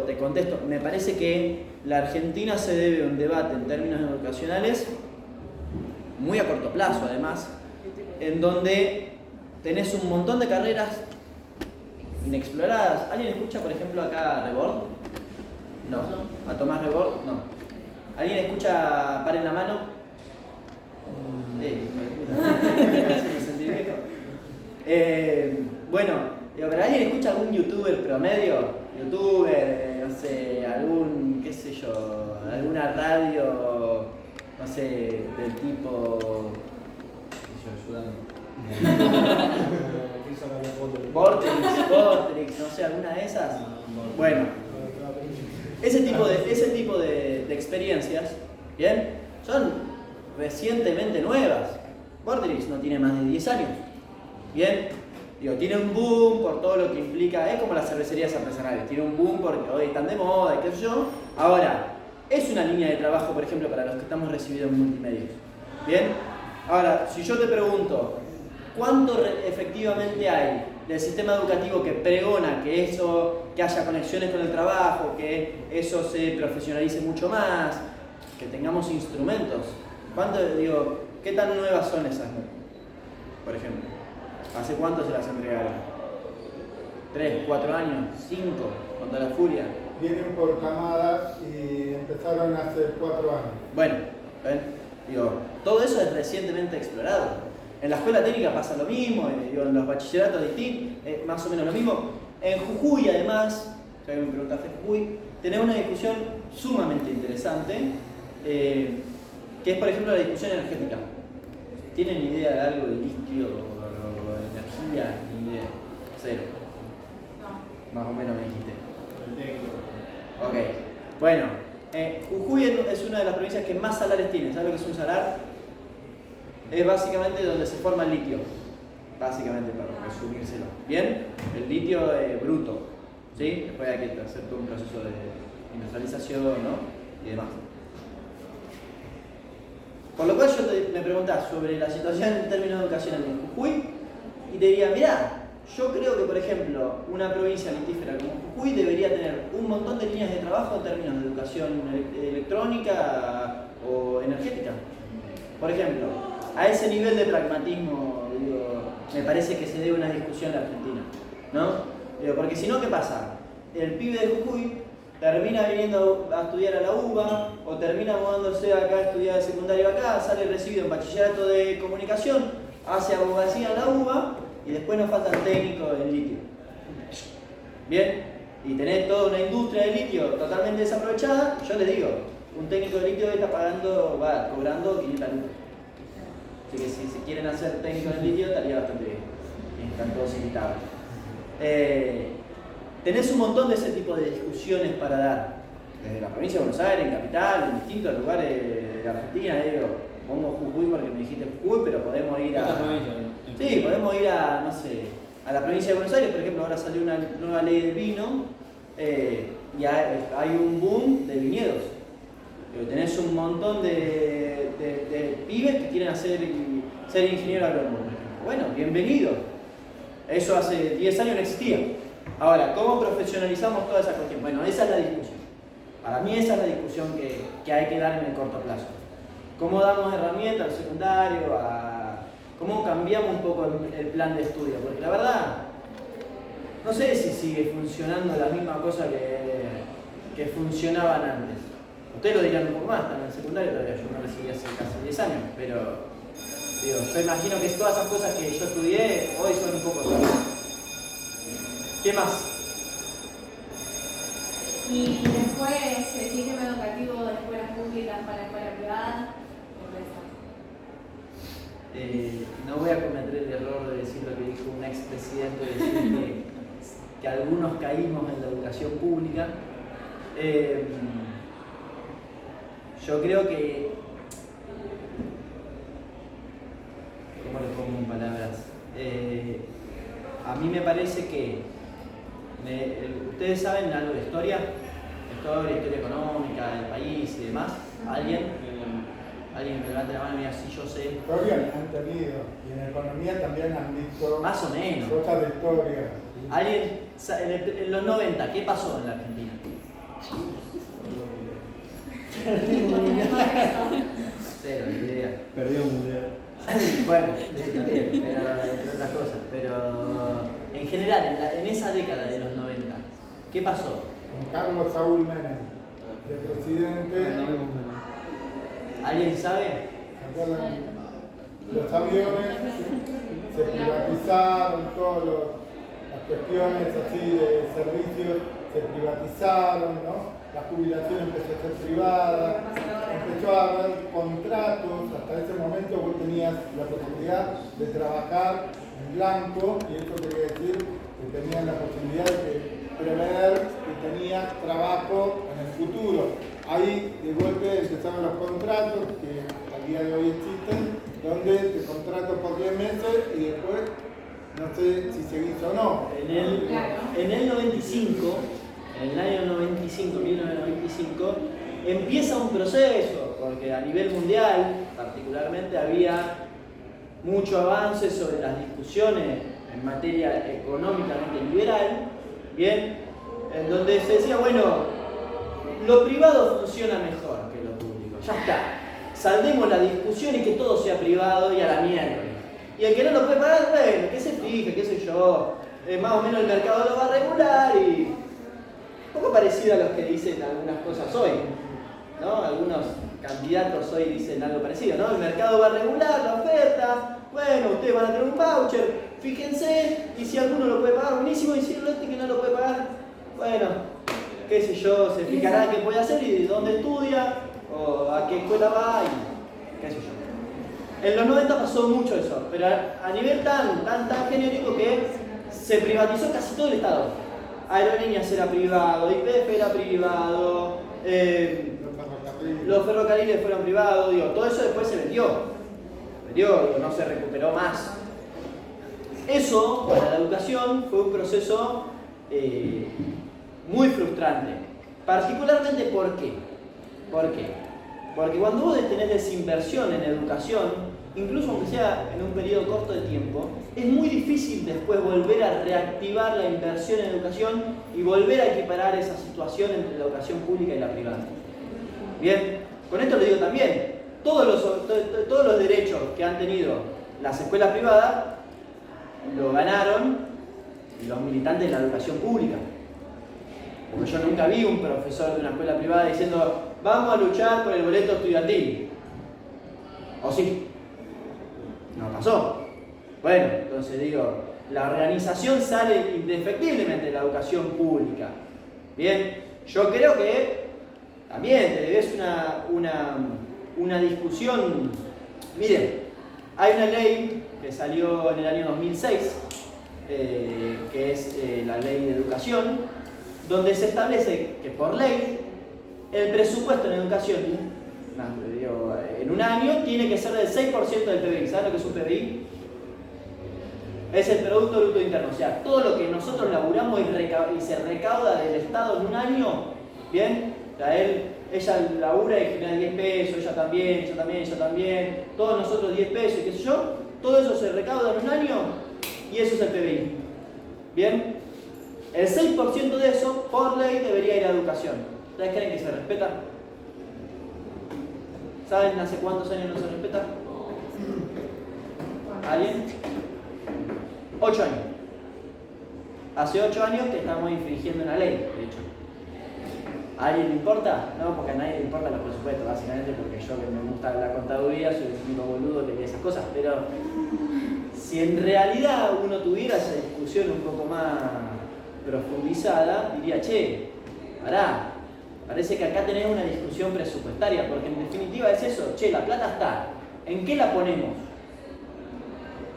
te contesto, me parece que la Argentina se debe a un debate en términos educacionales muy a corto plazo, además, en donde tenés un montón de carreras inexploradas. ¿Alguien escucha, por ejemplo, acá a Rebord? No. ¿A Tomás Rebord? No. ¿Alguien escucha Paren la Mano? Me sentí viejo. Bueno, ¿pero alguien escucha algún youtuber promedio? No sé, algún, qué sé yo, alguna radio, no sé, del tipo, Vortex, no sé, alguna de esas. Bueno, ese tipo de experiencias, ¿bien? Son recientemente nuevas. Vortex no tiene más de 10 años, ¿bien? Digo, tiene un boom por todo lo que implica, es como las cervecerías artesanales, tiene un boom porque hoy están de moda y qué sé yo. Ahora, es una línea de trabajo, por ejemplo, para los que estamos recibidos en multimedia. ¿Bien? Ahora, si yo te pregunto, ¿cuánto efectivamente hay del sistema educativo que pregona que haya conexiones con el trabajo, que eso se profesionalice mucho más, que tengamos instrumentos? ¿Qué tan nuevas son esas, por ejemplo? ¿Hace cuánto se las entregaron? ¿3, 4 años? ¿5? ¿Con toda la furia? Vienen por camadas y empezaron hace 4 años. Bueno, ¿ven? Todo eso es recientemente explorado. En la escuela técnica pasa lo mismo, en los bachilleratos distintos, más o menos lo mismo. En Jujuy, además, si alguien me preguntaste Jujuy, tenemos una discusión sumamente interesante, que es, por ejemplo, la discusión energética. ¿Tienen idea de algo de litio? Energía, ni idea. Cero. No. Más o menos me dijiste. Ok. Bueno, Jujuy es una de las provincias que más salares tiene. ¿Sabes lo que es un salar? Es básicamente donde se forma el litio. Básicamente, para resumírselo. ¿Bien? El litio bruto. ¿Sí? Después hay que hacer todo un proceso de industrialización, ¿no? Y demás. Por lo cual me preguntás sobre la situación en términos educacionales en Jujuy y te diría, mirá, yo creo que, por ejemplo, una provincia litífera como Jujuy debería tener un montón de líneas de trabajo en términos de educación electrónica o energética. Por ejemplo, a ese nivel de pragmatismo, me parece que se debe una discusión en la Argentina, ¿no? Porque si no, ¿qué pasa? El pibe de Jujuy termina viniendo a estudiar a la UBA o termina mudándose acá a estudiar el secundario acá, sale recibido en bachillerato de comunicación, hace abogacía en la UBA y después nos falta el técnico en litio. Bien, y tenés toda una industria de litio totalmente desaprovechada. Yo les digo, un técnico de litio está cobrando 500 lucas. Así que si se quieren hacer técnico de litio estaría bastante bien. Están todos invitados. Tenés un montón de ese tipo de discusiones para dar. Desde la provincia de Buenos Aires, en Capital, en distintos lugares de Argentina. Pongo Jujuy porque me dijiste Jujuy, pero podemos ir a... Sí, podemos ir a, no sé, a la provincia de Buenos Aires. Por ejemplo, ahora salió una nueva ley del vino y hay un boom de viñedos. Tenés un montón de pibes que quieren ser ingeniero agrónomo. Bueno, bienvenido. Eso hace 10 años no existía. Ahora, ¿cómo profesionalizamos toda esa cuestión? Bueno, esa es la discusión. Para mí esa es la discusión que hay que dar en el corto plazo. ¿Cómo damos herramientas al secundario? ¿Cómo cambiamos un poco el plan de estudio? Porque la verdad, no sé si sigue funcionando la misma cosa que funcionaban antes. Ustedes lo dirán un poco más, están en el secundario todavía, yo no recibí hace casi 10 años, pero yo imagino que todas esas cosas que yo estudié hoy son un poco raras. ¿Qué más? Y después el sistema educativo de escuelas públicas para escuelas privadas. No voy a cometer el error de decir lo que dijo un expresidente, de decir que algunos caímos en la educación pública. Yo creo que... ¿Cómo lo pongo en palabras? A mí me parece que... ¿Ustedes saben algo de historia? Historia económica del país y demás. ¿Alguien? Alguien me levante la mano y me diga, sí, yo sé. Historia han tenido, y en economía también han visto más o menos cosas de historia. ¿Alguien en los 90, ¿qué pasó en la Argentina? Cero, ni idea. Perdió un mundial. Bueno, también, pero entre otras cosas. Pero en general, en esa década de los 90, ¿qué pasó? Con Carlos Saúl Menem, de presidente. ¿Alguien sabe? ¿Se acuerdan? Los aviones se privatizaron, todas las cuestiones así de servicios se privatizaron, ¿no? La jubilación empezó a ser privada, empezó a haber contratos, hasta ese momento vos tenías la posibilidad de trabajar en blanco, y eso quería decir que tenías la posibilidad de prever que tenías trabajo en el futuro. Ahí de golpe empezaron los contratos que al día de hoy existen, donde te contrato por 10 meses y después no sé si seguís o no. En el 95, en el año 95, 1995, empieza un proceso, porque a nivel mundial particularmente había mucho avance sobre las discusiones en materia económicamente liberal, bien, en donde se decía, bueno, lo privado funciona mejor que lo público, ya está, saldemos la discusión y que todo sea privado y a la mierda. Y el que no lo puede pagar, bueno, que se fije, qué sé yo, más o menos el mercado lo va a regular y un poco parecido a los que dicen algunas cosas hoy, ¿no? Algunos candidatos hoy dicen algo parecido, ¿no? El mercado va a regular la oferta, bueno, ustedes van a tener un voucher, fíjense, y si alguno lo puede pagar, buenísimo, y si el otro que no lo puede pagar, bueno, qué sé yo, se explicará qué puede hacer y de dónde estudia, o a qué escuela va, y qué sé yo. En los 90 pasó mucho eso, pero a nivel tan genérico que se privatizó casi todo el Estado. Aerolíneas era privado, YPF era privado, los ferrocarriles fueron privados, digo, todo eso después se vendió, digo, no se recuperó más. Eso, para la educación, fue un proceso muy frustrante. Particularmente, ¿por qué? ¿Por qué? Porque cuando vos tenés desinversión en educación, incluso aunque sea en un periodo corto de tiempo, es muy difícil después volver a reactivar la inversión en educación y volver a equiparar esa situación entre la educación pública y la privada. Bien, con esto le digo también, todos los derechos que han tenido las escuelas privadas lo ganaron los militantes de la educación pública. Porque yo nunca vi un profesor de una escuela privada diciendo vamos a luchar por el boleto estudiantil. ¿O sí? No pasó. Bueno, entonces digo, la organización sale indefectiblemente de la educación pública. Bien, yo creo que también te debes una discusión. Miren, hay una ley que salió en el año 2006, que es la ley de educación, donde se establece que por ley el presupuesto en educación en un año tiene que ser del 6% del PBI. ¿Saben lo que es un PBI? Es el Producto Bruto Interno. O sea, todo lo que nosotros laburamos y se recauda del Estado en un año, ¿bien? O sea, ella labura y genera 10 pesos, ella también, todos nosotros 10 pesos y qué sé yo, todo eso se recauda en un año y eso es el PBI. ¿Bien? El 6% de eso, por ley, debería ir a educación. ¿Ustedes creen que se respeta? ¿Saben hace cuántos años no se respeta? ¿Alguien? 8 años. Hace 8 años que estamos infringiendo una ley, de hecho. ¿A alguien le importa? No, porque a nadie le importan los presupuestos, básicamente porque yo que me gusta la contaduría soy un único boludo que lee esas cosas, pero si en realidad uno tuviera esa discusión un poco más profundizada, diría, che, pará, parece que acá tenés una discusión presupuestaria, porque en definitiva es eso, che, la plata está, ¿en qué la ponemos?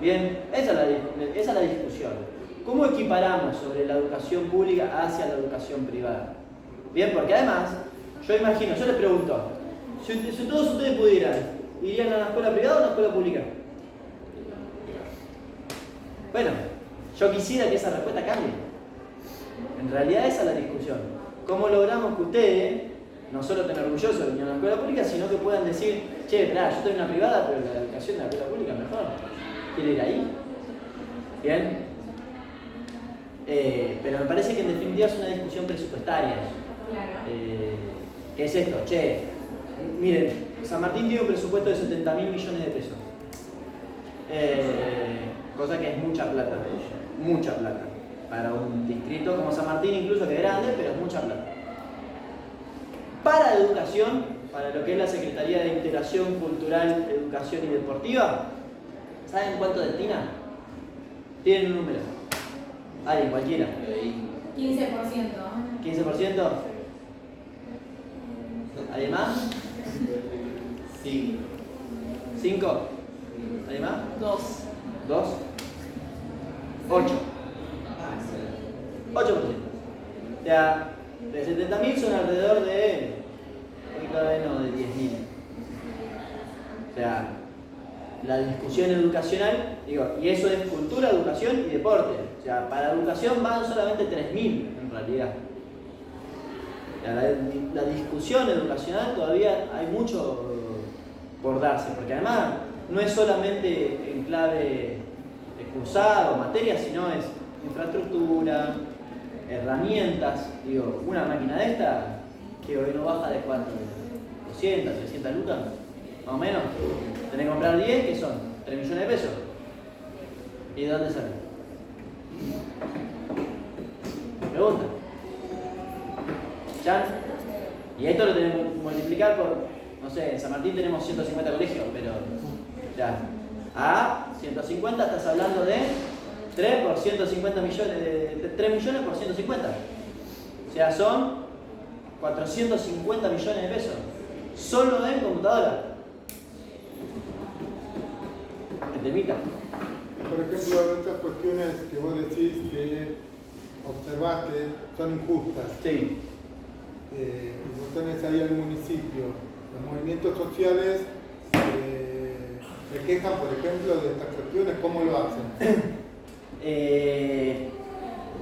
Bien, esa es la discusión. ¿Cómo equiparamos sobre la educación pública hacia la educación privada? Bien, porque además, yo imagino, yo les pregunto, si todos ustedes pudieran, ¿irían a una escuela privada o a una escuela pública? Bueno, yo quisiera que esa respuesta cambie. En realidad esa es la discusión. ¿Cómo logramos que ustedes no solo estén orgullosos de venir a una escuela pública, sino que puedan decir, che, esperá, yo estoy en una privada, pero la educación de la escuela pública es mejor? ¿Quiere ir ahí? ¿Bien? Pero me parece que en definitiva es una discusión presupuestaria. Claro. ¿Qué es esto? Che, miren, San Martín tiene un presupuesto de 70.000 millones de pesos. Cosa que es mucha plata, mucha plata. Para un distrito como San Martín, incluso que es grande, pero es mucha plata. Para educación, para lo que es la Secretaría de Integración Cultural, Educación y Deportiva, ¿saben cuánto destina? Tienen un número. Alguien, cualquiera. 15%. ¿15%? ¿Alguien más? Sí. ¿5? ¿Alguien más? 2. ¿2? 8. 8%. O sea, de 70.000 son alrededor de... cada vez no, de 10.000. O sea, la discusión educacional, digo, y eso es cultura, educación y deporte. O sea, para educación van solamente 3.000 en realidad. O sea, la discusión educacional todavía hay mucho por darse, porque además no es solamente en clave de cursado o materia, sino es infraestructura, herramientas. Digo, una máquina de esta que hoy no baja de cuánto, 200, 300 lucas, más o menos. Tenés que comprar 10, que son 3 millones de pesos. ¿Y de dónde sale? Pregunta. ¿Ya? Y esto lo tenemos que multiplicar por, no sé, en San Martín tenemos 150 colegios, pero ya. A 150 estás hablando de 3 por 150 millones, 3 millones por 150. O sea, son 450 millones de pesos. Solo en computadora. Temita. Por ejemplo, otras cuestiones que vos decís que observaste son injustas. Sí. Vos tenés ahí al municipio, los movimientos sociales se quejan, por ejemplo, de estas cuestiones, ¿cómo lo hacen?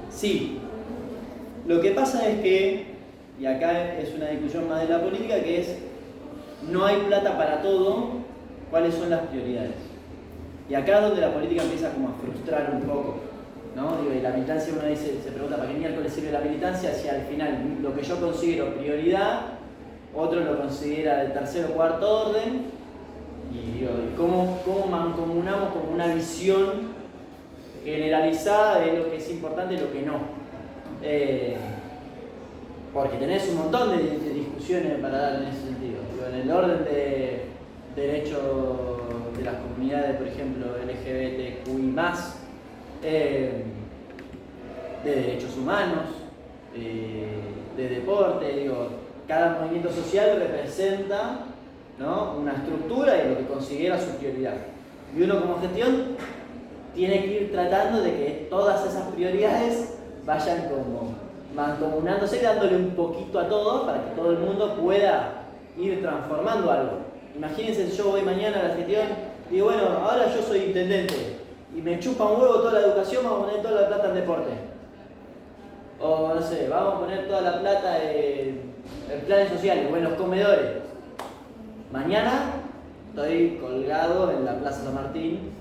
Sí. Lo que pasa es que, y acá es una discusión más de la política, que es, no hay plata para todo, ¿cuáles son las prioridades? Y acá es donde la política empieza como a frustrar un poco, ¿no? Digo, y la militancia, uno dice, se pregunta, ¿para qué miércoles sirve la militancia? Si al final lo que yo considero prioridad, otro lo considera de tercer o cuarto orden, y digo, ¿cómo mancomunamos como una visión generalizada de lo que es importante y lo que no? Porque tenés un montón de discusiones para dar en ese sentido. Digo, en el orden de derechos de las comunidades, por ejemplo, LGBTQI+, de derechos humanos, de deporte, digo, cada movimiento social representa, ¿no?, una estructura y lo que considera su prioridad. Y uno como gestión tiene que ir tratando de que todas esas prioridades vayan como mancomunándose, dándole un poquito a todo para que todo el mundo pueda ir transformando algo. Imagínense, yo voy mañana a la gestión y digo, bueno, ahora yo soy intendente y me chupa un huevo toda la educación, vamos a poner toda la plata en deporte. O no sé, vamos a poner toda la plata en planes sociales o en los comedores. Mañana estoy colgado en la Plaza San Martín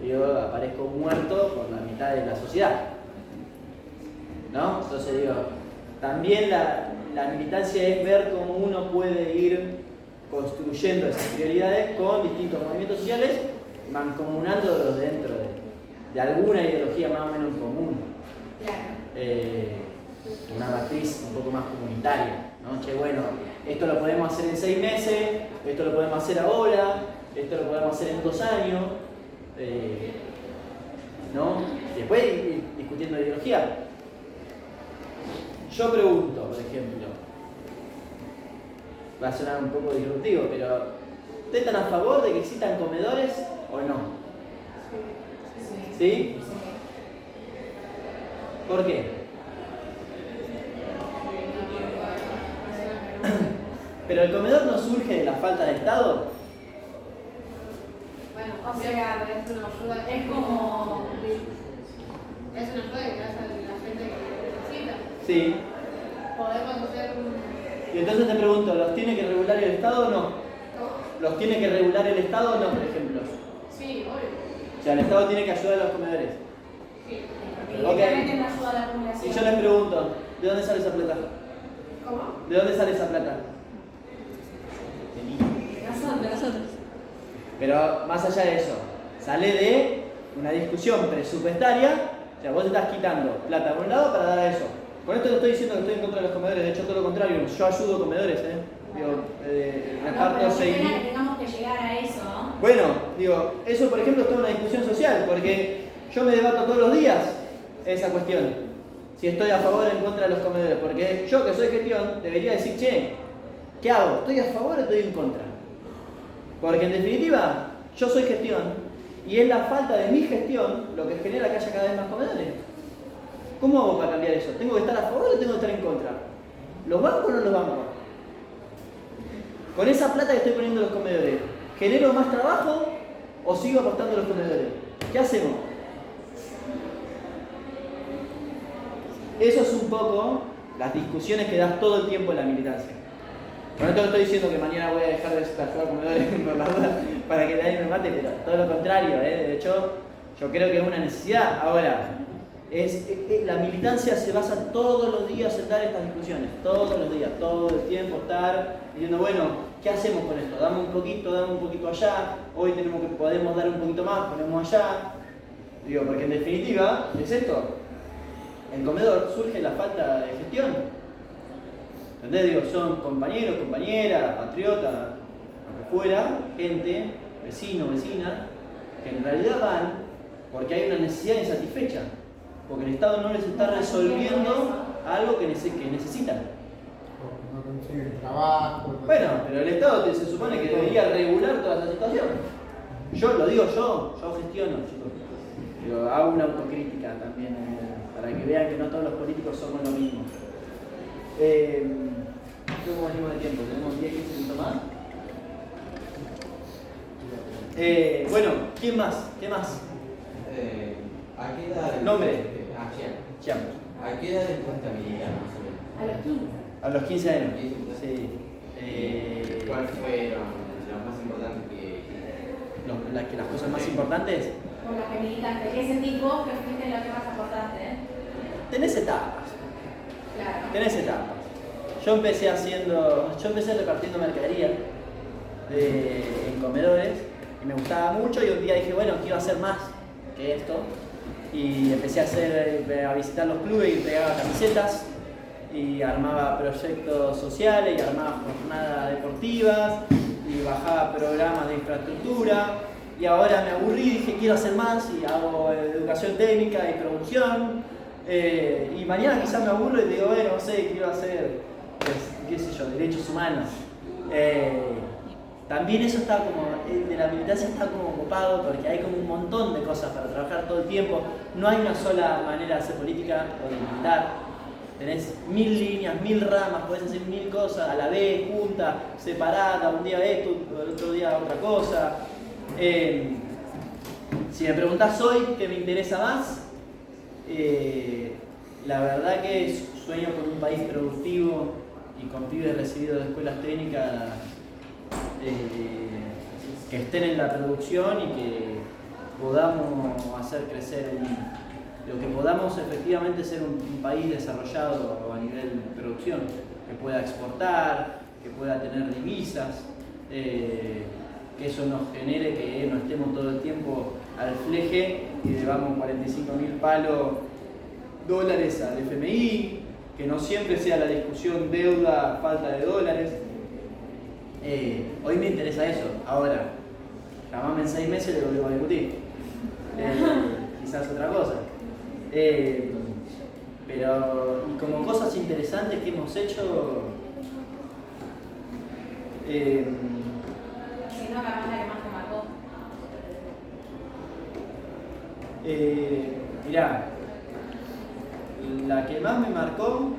y yo aparezco muerto por la mitad de la sociedad, ¿no? Entonces digo, también la militancia es ver cómo uno puede ir construyendo esas prioridades con distintos movimientos sociales, mancomunándolos dentro de alguna ideología más o menos en común. Una matriz un poco más comunitaria, ¿no? Che, bueno, esto lo podemos hacer en 6 meses, esto lo podemos hacer ahora, esto lo podemos hacer en 2 años, ¿no? Después ir discutiendo ideología. Yo pregunto, por ejemplo, va a sonar un poco disruptivo, pero ¿ustedes están a favor de que existan comedores o no? ¿Sí? ¿Por qué? ¿Pero el comedor no surge de la falta de Estado? Bueno, o sea, es una ayuda, es como... Es una ayuda que hace la gente que necesita. Sí. Podemos hacer Y entonces te pregunto, ¿los tiene que regular el Estado o no? ¿Los tiene que regular el Estado o no, por ejemplo? Sí, obvio. O sea, el Estado tiene que ayudar a los comedores. Sí. Evidentemente no ayuda a la acumulación. Y yo les pregunto, ¿de dónde sale esa plata? ¿Cómo? ¿De dónde sale esa plata? De nosotros. Pero más allá de eso, sale de una discusión presupuestaria. O sea, vos estás quitando plata por un lado para dar a eso. Con esto no estoy diciendo que estoy en contra de los comedores, de hecho todo lo contrario, yo ayudo a comedores, Digo, reparto seguir. Tengamos que llegar a eso. Bueno, digo, eso por ejemplo es toda una discusión social, porque yo me debato todos los días esa cuestión. Si estoy a favor o en contra de los comedores, porque yo que soy gestión debería decir, che, ¿qué hago? ¿Estoy a favor o estoy en contra? Porque en definitiva, yo soy gestión y es la falta de mi gestión lo que genera que haya cada vez más comedores. ¿Cómo hago para cambiar eso? ¿Tengo que estar a favor o tengo que estar en contra? ¿Los banco o no los banco? Con esa plata que estoy poniendo en los comedores, ¿genero más trabajo o sigo aportando a los comedores? ¿Qué hacemos? Eso es un poco las discusiones que das todo el tiempo en la militancia. Con esto no estoy diciendo que mañana voy a dejar de ayudar a comedores por la duda para que nadie me mate, pero todo lo contrario, de hecho, yo creo que es una necesidad. Ahora, la militancia se basa todos los días en dar estas discusiones, todos los días, todo el tiempo estar diciendo, bueno, ¿qué hacemos con esto? Dame un poquito allá, hoy podemos dar un poquito más, ponemos allá. Digo, porque en definitiva, es esto, el comedor surge la falta de gestión. ¿Entendés? Digo, son compañeros, compañeras, patriotas, lo que fuera, gente, vecino, vecina, que en realidad van porque hay una necesidad insatisfecha. Porque el Estado no les está resolviendo algo que necesitan. No consiguen trabajo. Bueno, pero el Estado se supone que debería regular toda esa situación. Yo lo digo yo gestiono, chicos. Pero hago una autocrítica también para que vean que no todos los políticos somos lo mismo. ¿Cómo venimos de tiempo? ¿Tenemos 10, 15 minutos más? Bueno, ¿quién más? ¿Qué más? ¿A qué edad? Nombre. Chiam. ¿A qué edad empezaste a militar más o menos? A los 15. A los 15 años. Sí. ¿Cuáles fueron las más importantes que las cosas más importantes? Por las que militaste. ¿Qué sentís vos que fuiste lo que más aportaste? Tenés etapas. Claro. Tenés etapas. Yo empecé repartiendo mercadería en comedores y me gustaba mucho y un día dije, bueno, quiero hacer más que esto. Y empecé a visitar los clubes y pegaba camisetas y armaba proyectos sociales y armaba jornadas deportivas y bajaba programas de infraestructura y ahora me aburrí y dije quiero hacer más y hago educación técnica y producción y mañana quizás me aburro y digo bueno, no sé, quiero hacer qué sé yo, derechos humanos. También eso está como, de la militancia está como ocupado porque hay como un montón de cosas para trabajar todo el tiempo. No hay una sola manera de hacer política o de militar. Tenés 1000 líneas, 1000 ramas, podés hacer 1000 cosas a la vez, juntas, separadas, un día esto, el otro día otra cosa. Si me preguntás hoy qué me interesa más, la verdad que sueño con un país productivo y con pibes recibidos de escuelas técnicas que estén en la producción y que podamos hacer crecer lo que podamos efectivamente ser un país desarrollado a nivel de producción, que pueda exportar, que pueda tener divisas, que eso nos genere que no estemos todo el tiempo al fleje y debamos 45.000 dólares al FMI, que no siempre sea la discusión deuda, falta de dólares. Hoy me interesa eso, ahora, llamame en 6 meses y lo volvemos a discutir. Quizás otra cosa. Pero y como cosas interesantes que hemos hecho, Si no, capaz la que más te marcó. Mirá, la que más me marcó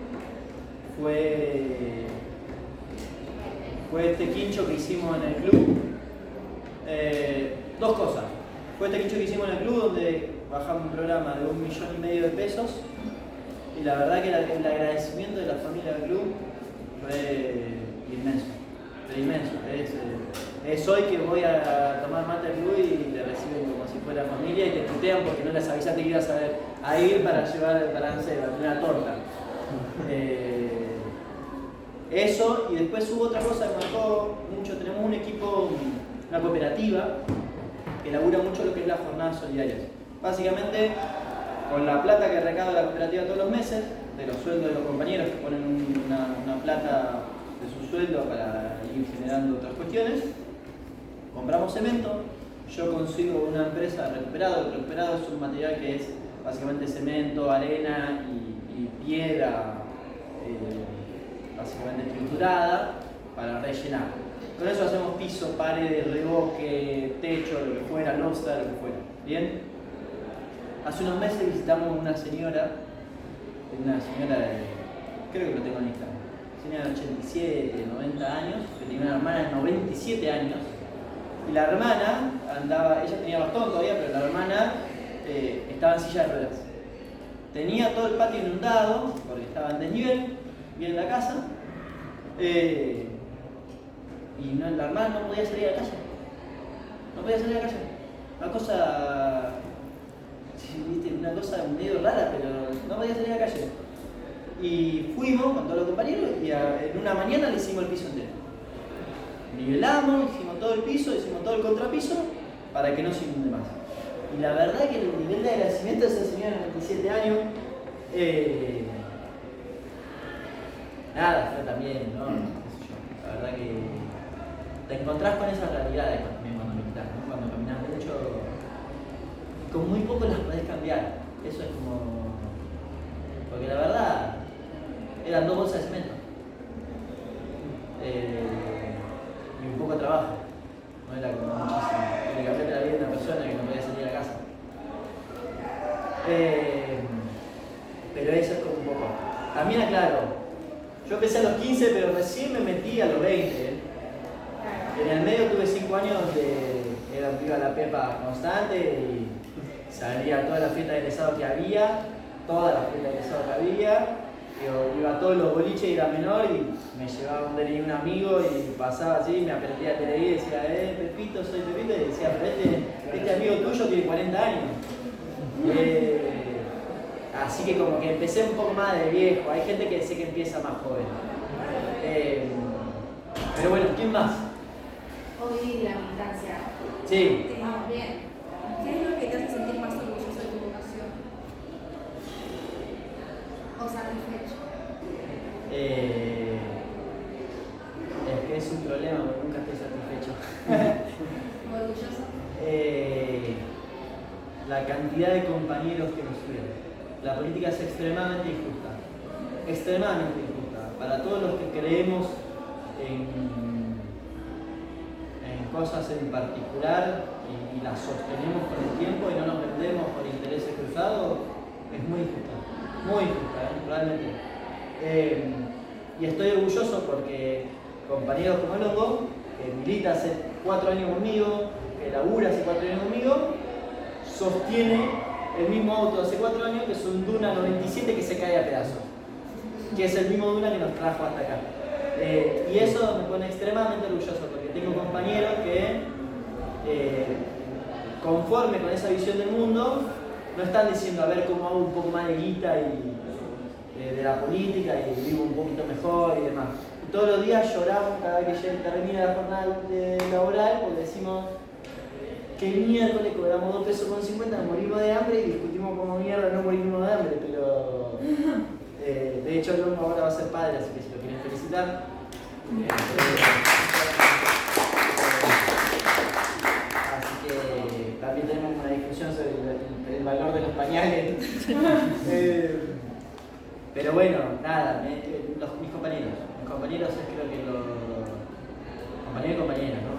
fue este quincho que hicimos en el club. Dos cosas. Fue este quincho que hicimos en el club donde bajamos un programa de 1,5 millones de pesos y la verdad que el agradecimiento de la familia del club fue inmenso. Es hoy que voy a tomar mate al club y te reciben como si fuera familia y te putean porque no les avisaste que ibas a ir para llevar para, no sé, una torta. Eso, y después hubo otra cosa que me marcó mucho. Tenemos un equipo, una cooperativa, que labura mucho lo que es las jornadas solidarias. Básicamente, con la plata que recauda la cooperativa todos los meses, de los sueldos de los compañeros que ponen una plata de su sueldo para ir generando otras cuestiones, compramos cemento. Yo consigo una empresa recuperado. El recuperado es un material que es básicamente cemento, arena y piedra, básicamente triturada, para rellenar. Con eso hacemos piso, paredes, revoque, techo, lo que fuera, losa, lo que fuera. ¿Bien? Hace unos meses visitamos una señora de, creo que lo tengo en Instagram, señora de 87, 90 años, que tenía una hermana de 97 años. Y la hermana andaba, ella tenía bastón todavía, pero la hermana estaba en silla de ruedas. Tenía todo el patio inundado, porque estaba en desnivel, bien en la casa. Y no, la hermana no podía salir a la calle. No podía salir a la calle. Una cosa, sí, ¿viste? Una cosa medio rara, pero no podía salir a la calle. Y fuimos con todos los compañeros y en una mañana le hicimos el piso entero. Nivelamos, hicimos todo el piso, hicimos todo el contrapiso para que no se inunde más. Y la verdad que el nivel de agradecimiento de esa señora de 97 años, nada, fue también, ¿no? ¿Qué sé yo? La verdad que te encontrás con esas realidades cuando militas, ¿no? Cuando caminas mucho, y con muy poco las podés cambiar. Eso es como... Porque la verdad, eran 2 bolsas de cemento. Y un poco de trabajo. No era como muchísimo. Le cambiaste la vida a una persona que no podía salir a casa. Pero eso es como un poco. También aclaro, yo empecé a los 15, pero recién me metí a los 20. En el medio tuve 5 años donde iba a la pepa constante y salía a todas las fiestas de egresado que había, todas las fiestas de egresado que había. Yo iba a todos los boliches y era menor y me llevaba donde tenía un amigo y pasaba así, me aprendía a televisar y decía, Pepito, soy Pepito, y decía, pero este amigo tuyo tiene 40 años. Así que como que empecé un poco más de viejo, hay gente que sé que empieza más joven. Pero bueno, ¿quién más? Hoy la militancia. Sí. Vamos bien. ¿Qué es lo que te hace sentir más orgulloso de tu vocación? ¿O satisfecho? Es que es un problema porque nunca estoy satisfecho. ¿Orgulloso? La cantidad de compañeros que nos sirven. La política es extremadamente injusta. Extremadamente injusta. Para todos los que creemos en cosas en particular y las sostenemos con el tiempo y no nos vendemos por intereses cruzados, es muy injusta. Muy injusta, realmente. Y estoy orgulloso porque compañeros como el Hongo, que milita hace 4 años conmigo, que labura hace 4 años conmigo, sostiene el mismo auto de hace 4 años, que es un Duna 97 que se cae a pedazos, que es el mismo Duna que nos trajo hasta acá. Y eso me pone extremadamente orgulloso porque tengo compañeros que, conforme con esa visión del mundo, no están diciendo a ver cómo hago un poco más de guita y de la política y vivo un poquito mejor y demás. Y todos los días lloramos cada vez que termina la jornada laboral porque decimos que miércoles cobramos 2 pesos con 50, nos morimos de hambre y discutimos como mierda no morirnos de hambre, pero de hecho el hombre ahora va a ser padre, así que si lo quieren felicitar. Así que también tenemos una discusión sobre el valor de los pañales. Pero bueno, nada, mis compañeros es creo que compañeros y compañeras, ¿no?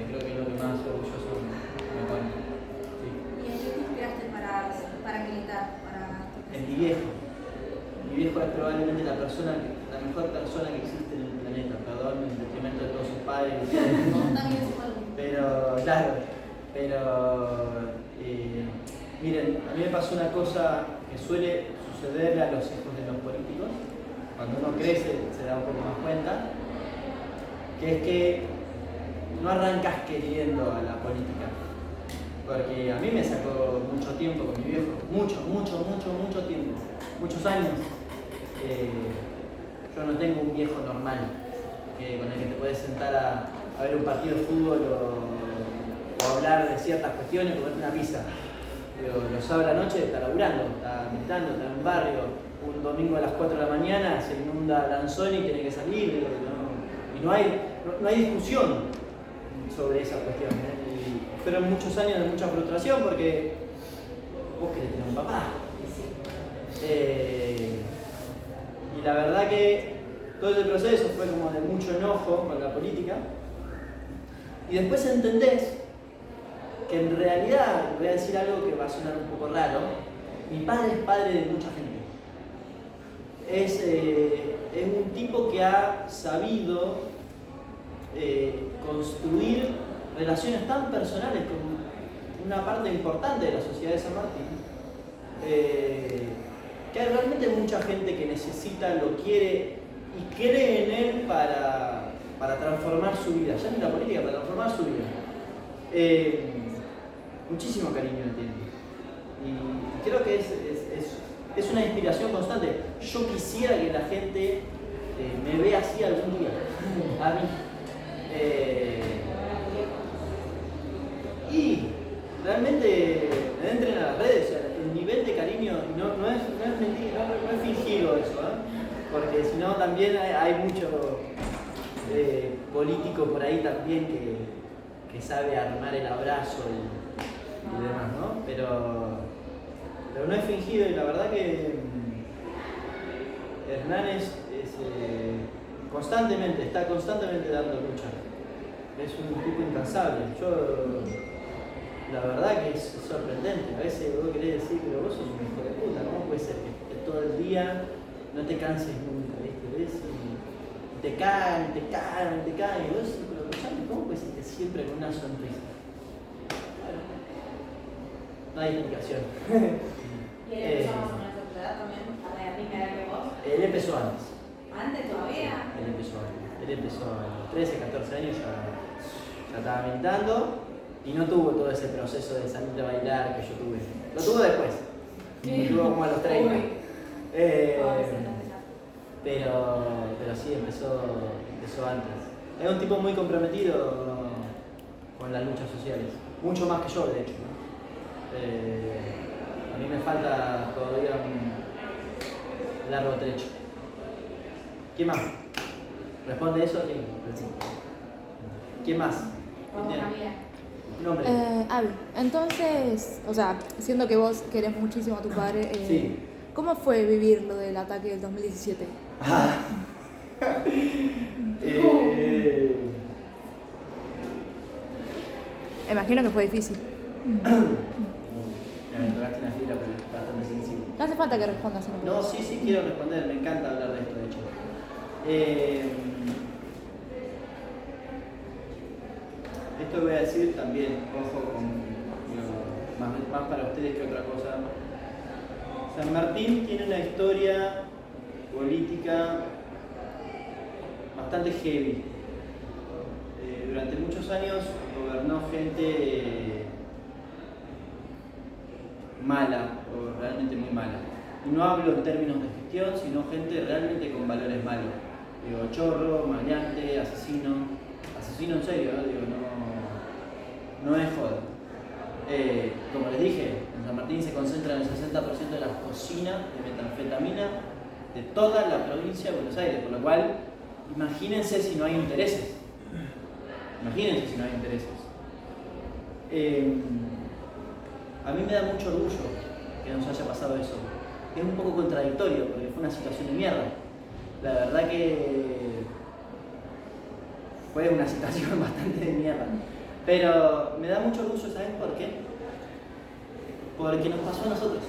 Creo que es lo que más orgulloso me pone. Sí. ¿Y en qué te inspiraste para militar? En mi viejo. Mi viejo es probablemente la mejor persona que existe en el planeta, perdón, en detrimento de todos sus padres. Pero, claro, miren, a mí me pasó una cosa que suele sucederle a los hijos de los políticos, cuando uno crece se da un poco más cuenta, que es que no arrancas queriendo a la política. Porque a mí me sacó mucho tiempo con mi viejo, mucho tiempo, muchos años. Yo no tengo un viejo normal con el que te puedes sentar a ver un partido de fútbol o hablar de ciertas cuestiones, comerte una pizza. Pero los sábados a la noche está laburando, está militando, está en un barrio. Un domingo a las 4 de la mañana se inunda Lanzoni y tiene que salir. Y no hay discusión sobre esa cuestión. Y fueron muchos años de mucha frustración porque vos querés tener un papá. Y la verdad que todo ese proceso fue como de mucho enojo con la política. Y después entendés que en realidad, voy a decir algo que va a sonar un poco raro, mi padre es padre de mucha gente. Es un tipo que ha sabido construir relaciones tan personales con una parte importante de la sociedad de San Martín, que hay realmente mucha gente que necesita, lo quiere y cree en él para transformar su vida, ya no en la política, para transformar su vida. Muchísimo cariño le tiene. Y creo que es una inspiración constante. Yo quisiera que la gente me vea así algún día, a mí. Y realmente entren a las redes, o sea, el nivel de cariño, no es mentira, no es fingido eso, porque si no también hay mucho político por ahí también que sabe armar el abrazo y demás, ¿no? Pero no es fingido y la verdad que Hernán está constantemente dando lucha. Es un tipo incansable. La verdad que es sorprendente. A veces vos querés decir, pero vos sos un hijo de puta, ¿cómo puede ser que todo el día no te canses nunca, ¿viste? ¿Ves? Y te caen, y vos decís, pero escuchame, ¿cómo puede ser que siempre con una sonrisa? Bueno, no hay explicación. ¿Y él empezó más o menos a tu edad también? ¿A la misma edad que vos? Él empezó antes. ¿Antes todavía? Sí, él empezó a los 13, 14 años, ya estaba militando y no tuvo todo ese proceso de salir a bailar que yo tuve. Lo tuvo después. Lo tuvo como a los 30. Pero sí, empezó antes. Es un tipo muy comprometido con las luchas sociales. Mucho más que yo, de hecho, ¿no? A mí me falta todavía un largo trecho. ¿Quién más? ¿Responde eso? Sí. ¿Quién más? Nombre. Abby, entonces, o sea, siendo que vos querés muchísimo a tu padre, Sí. ¿cómo fue vivir lo del ataque del 2017? Imagino que fue difícil. Me tocaste una fibra bastante sensible. No hace falta que respondas. No, sí quiero responder, me encanta hablar de esto, de hecho. Esto voy a decir también, ojo, más para ustedes que otra cosa. San Martín tiene una historia política bastante heavy. Durante muchos años gobernó gente mala, o realmente muy mala. Y no hablo en términos de gestión, sino gente realmente con valores malos. Digo, chorro, maleante, asesino en serio, ¿no? Digo, no es joda. Como les dije, en San Martín se concentra el 60% de las cocinas de metanfetamina de toda la provincia de Buenos Aires, por lo cual, imagínense si no hay intereses. A mí me da mucho orgullo que nos haya pasado eso. Es un poco contradictorio porque fue una situación de mierda. La verdad que fue una situación bastante de mierda. Pero me da mucho orgullo, ¿sabes por qué? Porque nos pasó a nosotros.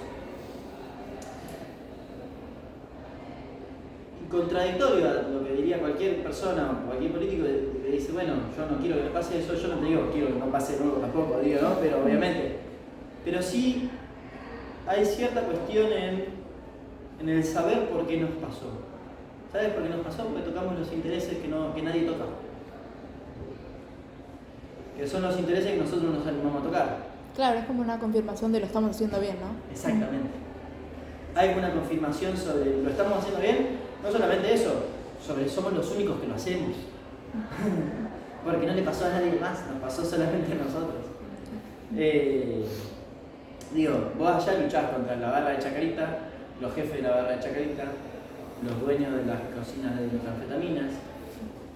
Y contradictorio a lo que diría cualquier persona o cualquier político que dice, bueno, yo no quiero que me pase eso, yo no te digo quiero que no pase luego tampoco, digo, ¿no? Pero obviamente. Pero sí hay cierta cuestión en el saber por qué nos pasó. ¿Sabes por qué nos pasó? Porque tocamos los intereses que nadie toca. que son los intereses que nosotros nos animamos a tocar. Claro, es como una confirmación de lo estamos haciendo bien, ¿no? Exactamente. Hay una confirmación sobre lo estamos haciendo bien, no solamente eso, sobre somos los únicos que lo hacemos. Porque no le pasó a nadie más, nos pasó solamente a nosotros. Vos allá luchás contra la barra de Chacarita, los jefes de la barra de Chacarita, los dueños de las cocinas de metanfetaminas,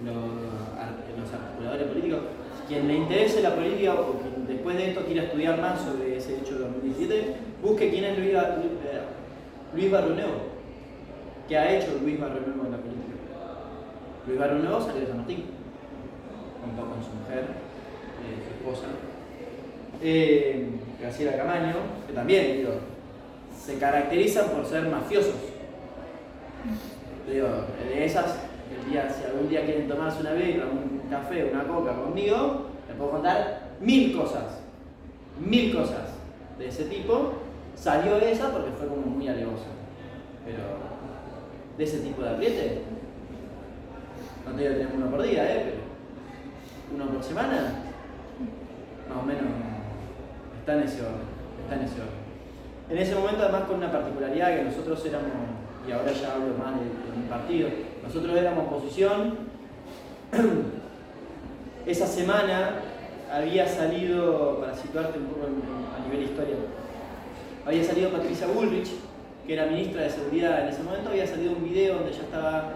los articuladores políticos. Quien le interese la política o quien después de esto quiera estudiar más sobre ese hecho de 2017, busque quién es Luis Barrio Nuevo. ¿Qué ha hecho Luis Barrio Nuevo en la política? Luis Barrio Nuevo salió de San Martín, junto con su mujer, su esposa, Graciela Camaño, que también se caracterizan por ser mafiosos. De esas, si algún día quieren tomarse una birra, un café, una coca conmigo, les puedo contar 1000 cosas de ese tipo. Salió esa porque fue como muy alevosa, pero de ese tipo de apriete, no te digo que tenemos uno por día, pero uno por semana, más o menos está en ese orden. En ese momento, además, con una particularidad que nosotros éramos, y ahora ya hablo más de mi partido, nosotros éramos oposición. Esa semana había salido, para situarte un poco a nivel historia, había salido Patricia Bullrich, que era ministra de Seguridad en ese momento, había salido un video donde ya estaba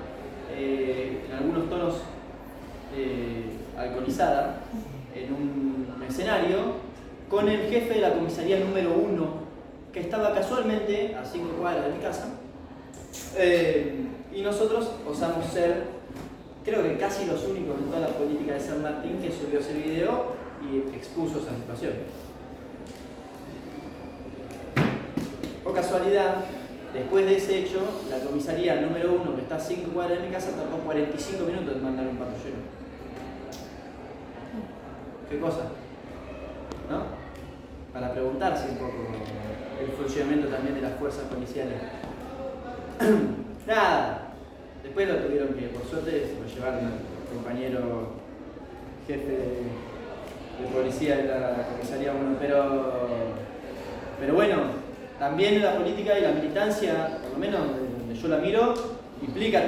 en algunos tonos alcoholizada en un escenario con el jefe de la comisaría número 1, que estaba casualmente a 5 cuadras de mi casa. Y nosotros osamos ser, creo que casi los únicos en toda la política de San Martín que subió ese video y expuso esa situación. Por casualidad, después de ese hecho, la comisaría número 1, que está a 5 cuadras de mi casa, tardó 45 minutos en mandar un patrullero. ¿Qué cosa? ¿No? Para preguntarse un poco el funcionamiento también de las fuerzas policiales. Nada, después lo tuvieron que, por suerte, se lo llevaron al compañero jefe de policía de la comisaría 1, pero bueno, también la política y la militancia, por lo menos donde yo la miro, implica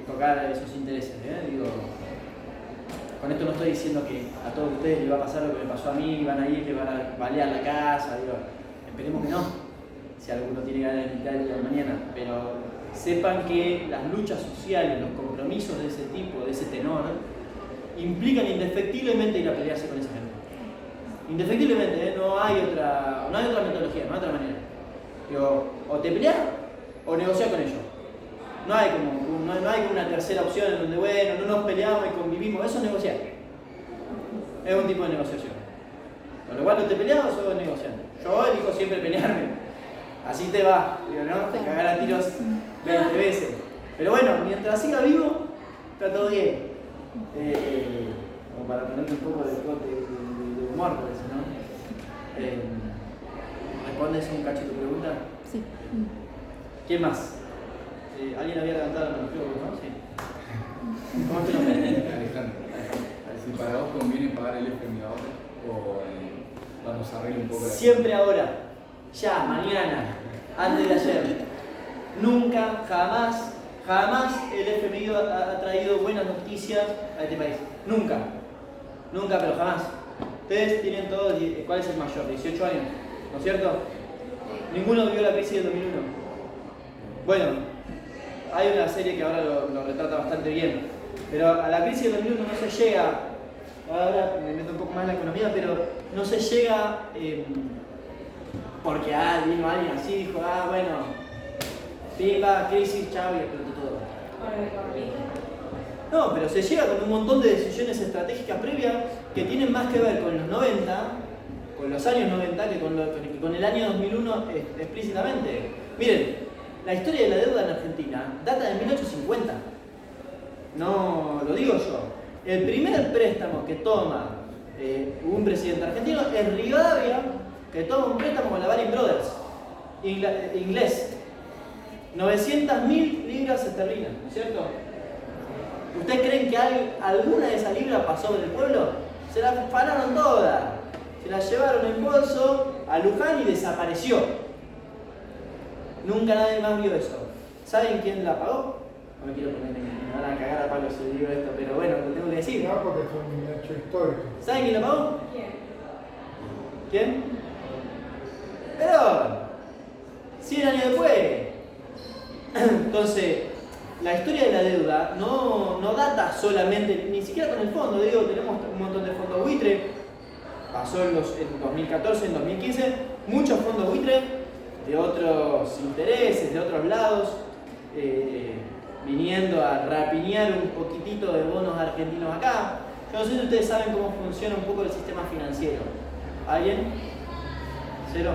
tocar esos intereses. Con esto no estoy diciendo que a todos ustedes les va a pasar lo que me pasó a mí, van a ir, les van a balear la casa, esperemos que no, si alguno tiene ganas de militar el día de mañana, pero sepan que las luchas sociales, los compromisos de ese tipo, de ese tenor, implican indefectiblemente ir a pelearse con esa gente. Indefectiblemente, no hay otra metodología, no hay otra manera. O te peleas o negociar con ellos. No hay como una tercera opción en donde, bueno, no nos peleamos y convivimos. Eso es negociar. Es un tipo de negociación. Con lo cual, no te peleas o sos negociante. Yo elijo siempre pelearme. Así te va, ¿no? Te cagar a tiros 20 veces. Pero bueno, mientras siga vivo, está todo bien. Como para ponerte un poco de humor, por eso, ¿no? ¿Respondes un cacho tu pregunta? Sí. ¿Quién más? ¿Alguien había levantado la mano? ¿No? Sí. ¿Cómo te lo ves? Alejandro, si para vos conviene pagar el FMI ahora o vamos a arreglar un poco la... Siempre ahora, ya, mañana, antes de ayer. Nunca, jamás el FMI ha traído buenas noticias a este país. Nunca, pero jamás. Ustedes tienen todos, ¿cuál es el mayor? 18 años, ¿no es cierto? Ninguno vivió la crisis del 2001. Bueno, hay una serie que ahora lo retrata bastante bien, pero a la crisis del 2001 no se llega, ahora me meto un poco más en la economía, pero no se llega porque vino alguien así y dijo, bueno, pimba, crisis, chao, y explotó todo. No, pero se llega con un montón de decisiones estratégicas previas que tienen más que ver con los 90, con los años 90, que con el año 2001 explícitamente. Miren, la historia de la deuda en Argentina data de 1850. No lo digo yo. El primer préstamo que toma un presidente argentino es Rivadavia, que toma un préstamo con la Baring Brothers, inglés. 900.000 libras esterlinas, ¿no es cierto? ¿Ustedes creen que alguna de esas libras pasó del pueblo? Se la afanaron todas. Se la llevaron en bolso a Luján y desapareció. Nunca nadie más vio eso. ¿Saben quién la pagó? No me quiero poner en... Me van a cagar a palos si digo esto, pero bueno, lo tengo que decir. No, porque es un hecho histórico. ¿Saben quién la pagó? ¿Quién? Perón. 100 años después. Entonces, la historia de la deuda no data solamente, ni siquiera con el fondo. Digo, tenemos un montón de fondos buitre. Pasó en 2014, en 2015, muchos fondos buitre de otros intereses, de otros lados, viniendo a rapiñar un poquitito de bonos argentinos acá. Yo no sé si ustedes saben cómo funciona un poco el sistema financiero. ¿Alguien? ¿Cero?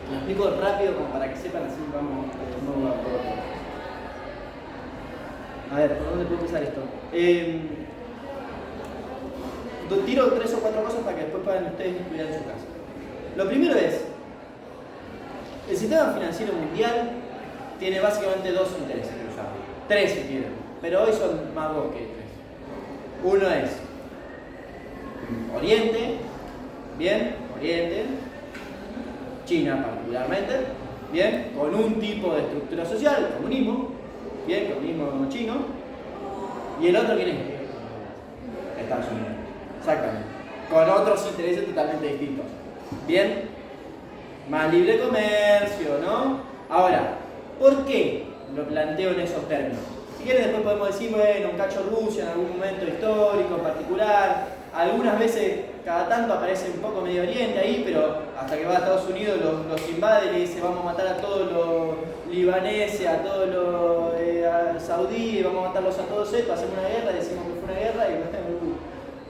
Lo explico rápido como para que sepan, así vamos a todo. A ver, ¿por dónde puedo empezar esto? Tiro 3 o 4 cosas para que después puedan ustedes estudiar en su casa. Lo primero es, el sistema financiero mundial tiene básicamente dos intereses cruzados. 3 si quieren, pero hoy son más 2 que 3. Uno es Oriente, bien, Oriente, China particularmente, bien, con un tipo de estructura social, el comunismo, bien, comunismo chino, y el otro ¿quién es? Estados Unidos, exactamente, con otros intereses totalmente distintos, bien, más libre comercio, ¿no? Ahora, ¿por qué lo planteo en esos términos? Si quieren después podemos decir, bueno, un cacho Rusia en algún momento histórico particular. Algunas veces, cada tanto aparece un poco Medio Oriente ahí, pero hasta que va a Estados Unidos los invade y le dice vamos a matar a todos los libaneses, a todos los saudíes, vamos a matarlos a todos estos, hacemos una guerra, decimos que fue una guerra y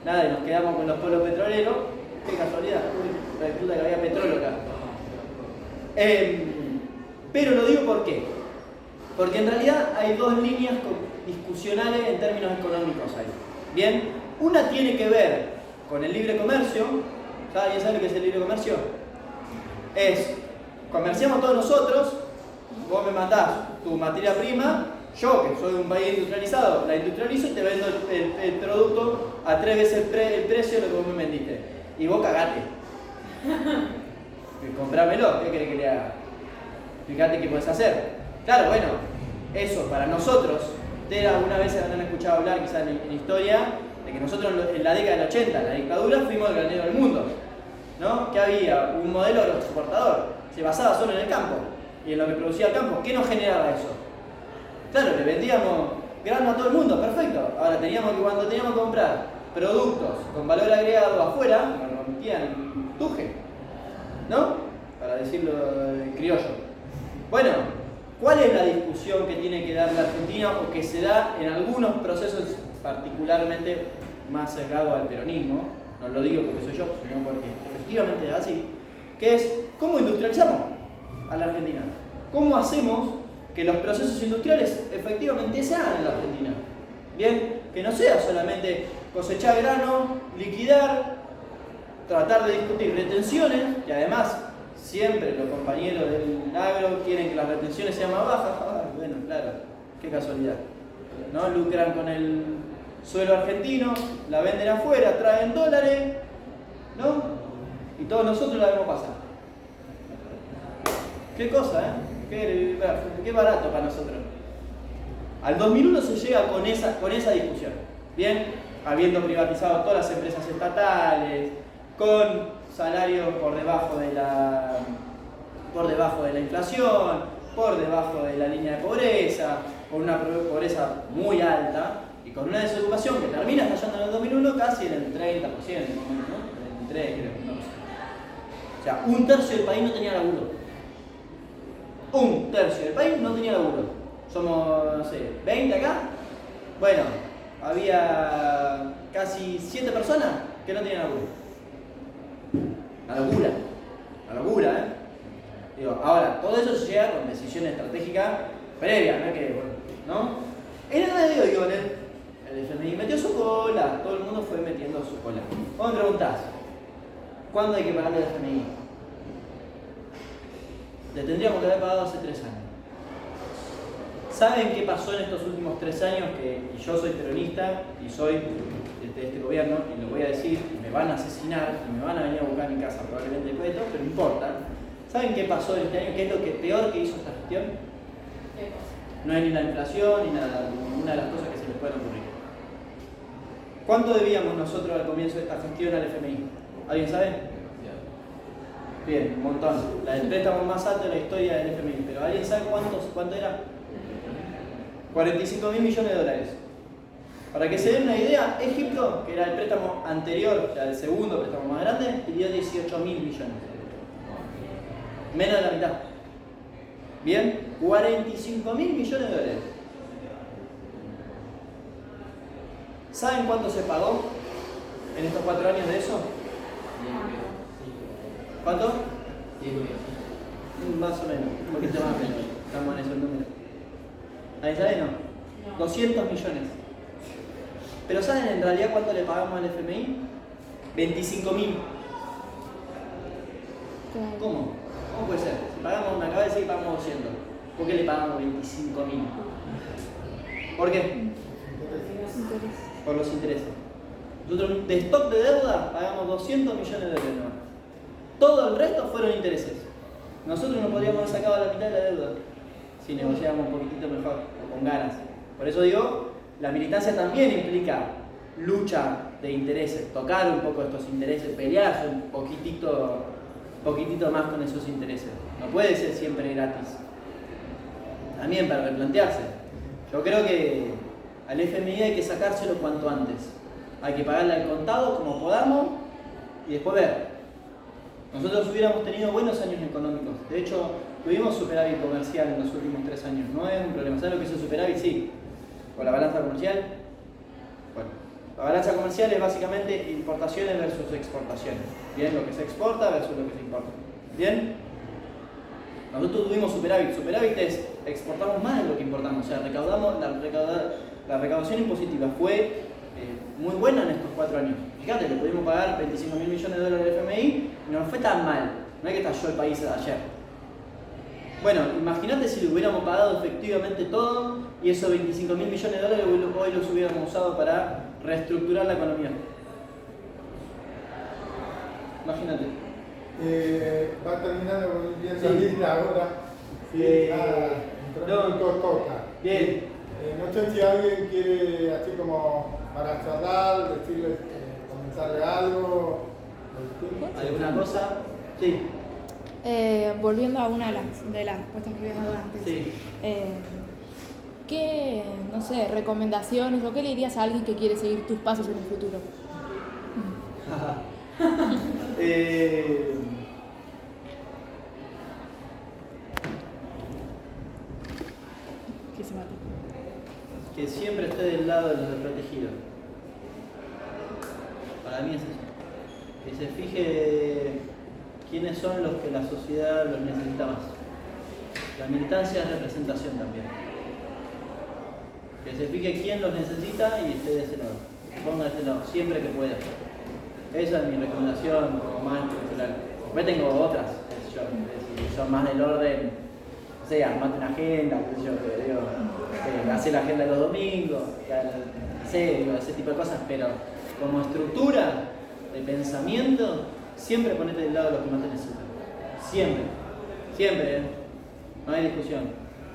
nada, y nos quedamos con los pueblos petroleros. Qué casualidad, puta que había petróleo acá. Pero lo digo ¿por qué? Porque en realidad hay dos líneas discusionales en términos económicos ahí. Bien. Una tiene que ver con el libre comercio. ¿Alguien sabe lo que es el libre comercio? Es, comerciamos todos nosotros, vos me mandás tu materia prima, yo que soy un país industrializado, la industrializo y te vendo el producto a 3 veces el precio de lo que vos me vendiste. Y vos cagate. Comprámelo, ¿qué querés que le haga? Fíjate qué podés hacer. Claro, bueno, eso para nosotros, ustedes alguna vez han escuchado hablar quizás en historia, de que nosotros en la década del 80, en la dictadura, fuimos el granero del mundo, ¿no? Que había un modelo agroexportador, se basaba solo en el campo y en lo que producía el campo. ¿Qué nos generaba eso? Claro, le vendíamos grano a todo el mundo, perfecto. Ahora cuando teníamos que comprar productos con valor agregado afuera, nos rompían tuje, ¿no? Para decirlo en criollo. Bueno, ¿cuál es la discusión que tiene que dar la Argentina o que se da en algunos procesos particularmente más cercado al peronismo? No lo digo porque soy yo, sino porque efectivamente es así, que es ¿cómo industrializamos a la Argentina? ¿Cómo hacemos que los procesos industriales efectivamente se hagan en la Argentina? Bien, que no sea solamente cosechar grano, liquidar, tratar de discutir retenciones, y además siempre los compañeros del agro quieren que las retenciones sean más bajas. Bueno, claro, qué casualidad, ¿no? Lucran con el suelo argentino, la venden afuera, traen dólares, ¿no? Y todos nosotros la vemos pasar. Qué cosa, qué barato para nosotros. Al 2001 se llega con esa discusión, ¿bien? Habiendo privatizado todas las empresas estatales, con salarios por debajo de la inflación, por debajo de la línea de pobreza, con una pobreza muy alta y con una desocupación que termina estallando en el 2001 casi en el 30%, ¿no? 33 creo. No sé. O sea, un tercio del país no tenía laburo. Un tercio del país no tenía laburo. Somos, no sé, 20 acá. Bueno, había casi 7 personas que no tenían laburo. La locura, ¿eh? Digo, ahora, todo eso se llega con decisiones estratégicas previas, ¿no? En el medio, digo, el FMI metió su cola, todo el mundo fue metiendo su cola. Vos me preguntás, ¿cuándo hay que pagarle al FMI? Le tendríamos que haber pagado hace 3 años. ¿Saben qué pasó en estos últimos 3 años? Y yo soy peronista y soy de este gobierno, y lo voy a decir, y me van a asesinar, y me van a venir a buscar a mi casa probablemente después de esto, pero no importa. ¿Saben qué pasó este año? ¿Qué es lo que peor que hizo esta gestión? No es ni la inflación ni nada, ninguna de las cosas que se les pueden ocurrir. ¿Cuánto debíamos nosotros al comienzo de esta gestión al FMI? ¿Alguien sabe? Bien, un montón. El préstamo más alto de la historia del FMI. ¿Pero alguien sabe cuánto era? 45.000 millones de dólares. Para que se den una idea, Egipto, que era el préstamo anterior, o sea, el segundo préstamo más grande, pidió 18.000 millones. Menos de la mitad. Bien, 45.000 millones de dólares. ¿Saben cuánto se pagó en estos 4 años de eso? ¿Cuánto? Más o menos, un poquito más menos. Estamos en esos números. ¿Ahí sabe? No. 200 millones. Pero ¿saben en realidad cuánto le pagamos al FMI? 25.000. ¿Cómo? ¿Cómo puede ser? Si pagamos, me acaba de decir que pagamos 200. ¿Por qué le pagamos 25.000? ¿Por qué? Por los intereses. Nosotros de stock de deuda pagamos 200 millones de dólares nomás. Todo el resto fueron intereses. Nosotros no podríamos haber sacado la mitad de la deuda si negociáramos un poquitito mejor o con ganas. Por eso digo, la militancia también implica lucha de intereses, tocar un poco estos intereses, pelear un poquitito más con esos intereses. No puede ser siempre gratis. También para replantearse. Yo creo que al FMI hay que sacárselo cuanto antes. Hay que pagarle al contado como podamos y después ver. Nosotros hubiéramos tenido buenos años económicos. De hecho, tuvimos superávit comercial en los últimos 3 años. No es un problema. ¿Saben lo que es el superávit? Sí. ¿Con la balanza comercial? Bueno, la balanza comercial es básicamente importaciones versus exportaciones. Bien, lo que se exporta versus lo que se importa. Bien. Nosotros tuvimos superávit. Superávit es exportamos más de lo que importamos. O sea, la recaudación impositiva fue muy buena en estos 4 años. Fíjate, le pudimos pagar 25.000 millones de dólares al FMI y no fue tan mal. No es que estalló el país de ayer. Bueno, imagínate si le hubiéramos pagado efectivamente todo y esos 25.000 millones de dólares hoy los hubiéramos usado para reestructurar la economía. Imagínate. Va terminando viendo Sí. Isla ahora. Sí, no. toca. Bien. No sé si alguien quiere, así como para charlar, decirle, comenzarle algo. ¿Alguna cosa? Sí. Volviendo a una de las respuestas que habías dado antes. Sí. ¿Qué, no sé, recomendaciones o qué le dirías a alguien que quiere seguir tus pasos en el futuro? Que se mate. Que siempre esté del lado de los desprotegidos. Para mí es eso. Que se fije quiénes son los que la sociedad los necesita más. La militancia es representación también. Que se fije quién los necesita y esté de ese lado. Se ponga de ese lado, siempre que pueda. Esa es mi recomendación como maestro cultural. Después tengo otras, si son más del orden, o sea, armate una agenda, qué sé yo, que digo, hacer la agenda los domingos, ese tipo de cosas, pero como estructura de pensamiento, siempre ponete del lado de los que más te necesitan. Siempre, siempre, no hay discusión.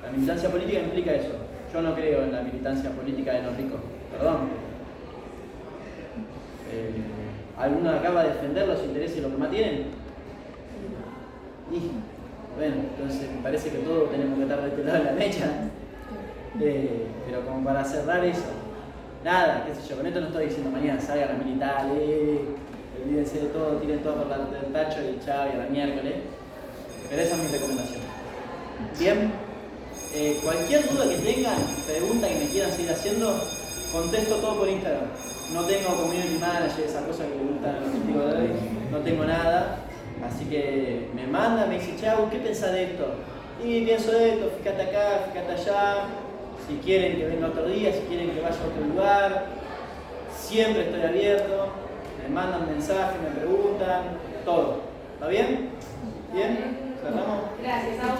La militancia política implica eso. Yo no creo en la militancia política de los ricos, perdón. ¿Alguno de acá va a defender los intereses de los que más tienen? Y, bueno, entonces me parece que todos tenemos que estar de este lado de la mecha. Pero como para cerrar eso, nada, qué sé yo, con esto no estoy diciendo mañana salgan a militar, olvídense de todo, tiren todo por el tacho y chao, y a la miércoles. Pero esa es mi recomendación. Bien, cualquier duda que tengan, pregunta que me quieran seguir haciendo, contesto todo por Instagram. No tengo community manager, esa cosa que me gustan a los chicos de hoy, no tengo nada. Así que me manda, me dice, chau, ¿qué pensás de esto? Y pienso de esto, fíjate acá, fíjate allá. Si quieren que venga otro día, si quieren que vaya a otro lugar, siempre estoy abierto. Me mandan mensajes, me preguntan, todo. ¿Está bien? ¿Bien? ¿Cerramos? Gracias, a vos.